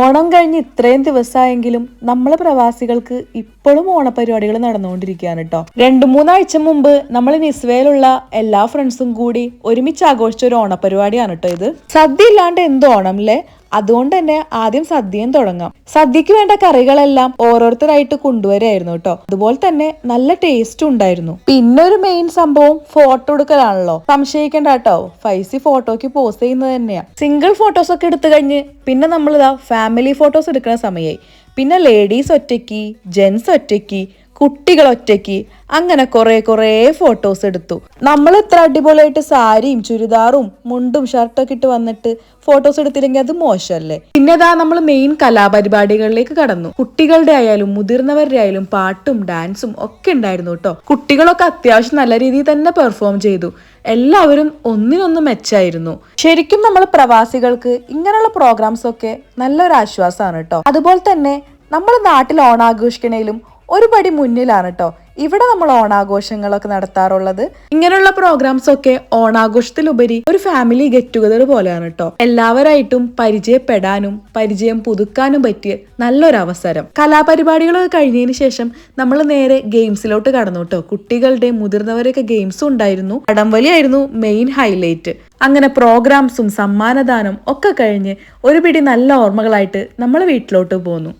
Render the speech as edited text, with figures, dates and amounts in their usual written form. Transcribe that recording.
ഓണം കഴിഞ്ഞ് ഇത്രയും ദിവസമായെങ്കിലും നമ്മളെ പ്രവാസികൾക്ക് ഇപ്പോഴും ഓണപരിപാടികൾ നടന്നുകൊണ്ടിരിക്കുകയാണ് കേട്ടോ. 2-3 ആഴ്ച മുമ്പ് നമ്മൾ നിസ്വയിലുള്ള എല്ലാ ഫ്രണ്ട്സും കൂടി ഒരുമിച്ച് ആഘോഷിച്ച ഒരു ഓണപരിപാടിയാണ് കേട്ടോ ഇത്. സദ്യ ഇല്ലാണ്ട് എന്ത് ഓണം അല്ലേ? അതുകൊണ്ട് തന്നെ ആദ്യം സദ്യയും തുടങ്ങാം. സദ്യക്ക് വേണ്ട കറികളെല്ലാം ഓരോരുത്തരായിട്ട് കൊണ്ടുവരായിരുന്നു കേട്ടോ. അതുപോലെ തന്നെ നല്ല ടേസ്റ്റും ഉണ്ടായിരുന്നു. പിന്നെ ഒരു മെയിൻ സംഭവം ഫോട്ടോ എടുക്കലാണല്ലോ. സംശയിക്കണ്ട കേട്ടോ, ഫൈസി ഫോട്ടോക്ക് പോസ്റ്റ് ചെയ്യുന്നത് തന്നെയാ. സിംഗിൾ ഫോട്ടോസ് ഒക്കെ എടുത്തു കഴിഞ്ഞ് പിന്നെ നമ്മളിതാ ഫാമിലി ഫോട്ടോസ് എടുക്കുന്ന സമയമായി. പിന്നെ ലേഡീസ് ഒറ്റയ്ക്ക്, ജെൻസ് ഒറ്റയ്ക്ക്, കുട്ടികൾ ഒറ്റയ്ക്ക്, അങ്ങനെ കുറേ ഫോട്ടോസ് എടുത്തു. നമ്മൾ ഇത്ര അടിപൊളിയായിട്ട് സാരിയും ചുരിദാറും മുണ്ടും ഷർട്ടൊക്കെ ഇട്ട് വന്നിട്ട് ഫോട്ടോസ് എടുത്തില്ലെങ്കിൽ അത് മോശമല്ലേ? പിന്നെ ഇതാ നമ്മൾ മെയിൻ കലാപരിപാടികളിലേക്ക് കടന്നു. കുട്ടികളുടെ ആയാലും മുതിർന്നവരുടെ ആയാലും പാട്ടും ഡാൻസും ഒക്കെ ഉണ്ടായിരുന്നു കേട്ടോ. കുട്ടികളൊക്കെ അത്യാവശ്യം നല്ല രീതിയിൽ തന്നെ പെർഫോം ചെയ്തു. എല്ലാവരും ഒന്നിനൊന്നും മെച്ചായിരുന്നു. ശരിക്കും നമ്മൾ പ്രവാസികൾക്ക് ഇങ്ങനെയുള്ള പ്രോഗ്രാംസ് ഒക്കെ നല്ലൊരു ആശ്വാസമാണ് കേട്ടോ. അതുപോലെ തന്നെ നമ്മുടെ നാട്ടിൽ ഓണാഘോഷിക്കണേലും ഒരു പടി മുന്നിലാണ് കേട്ടോ ഇവിടെ നമ്മൾ ഓണാഘോഷങ്ങളൊക്കെ നടത്താറുള്ളത്. ഇങ്ങനെയുള്ള പ്രോഗ്രാംസ് ഒക്കെ ഓണാഘോഷത്തിലുപരി ഒരു ഫാമിലി ഗെറ്റ് ടുഗദർ പോലെയാണ് കേട്ടോ. എല്ലാവരായിട്ടും പരിചയപ്പെടാനും പരിചയം പുതുക്കാനും പറ്റിയ നല്ലൊരു അവസരം. കലാപരിപാടികളൊക്കെ കഴിഞ്ഞതിന് ശേഷം നമ്മൾ നേരെ ഗെയിംസിലോട്ട് കടന്നു കേട്ടോ. കുട്ടികളുടെയും മുതിർന്നവരൊക്കെ ഗെയിംസും ഉണ്ടായിരുന്നു. വടംവലിയായിരുന്നു മെയിൻ ഹൈലൈറ്റ്. അങ്ങനെ പ്രോഗ്രാംസും സമ്മാനദാനം ഒക്കെ കഴിഞ്ഞ് ഒരു പിടി നല്ല ഓർമ്മകളായിട്ട് നമ്മൾ വീട്ടിലോട്ട് പോന്നു.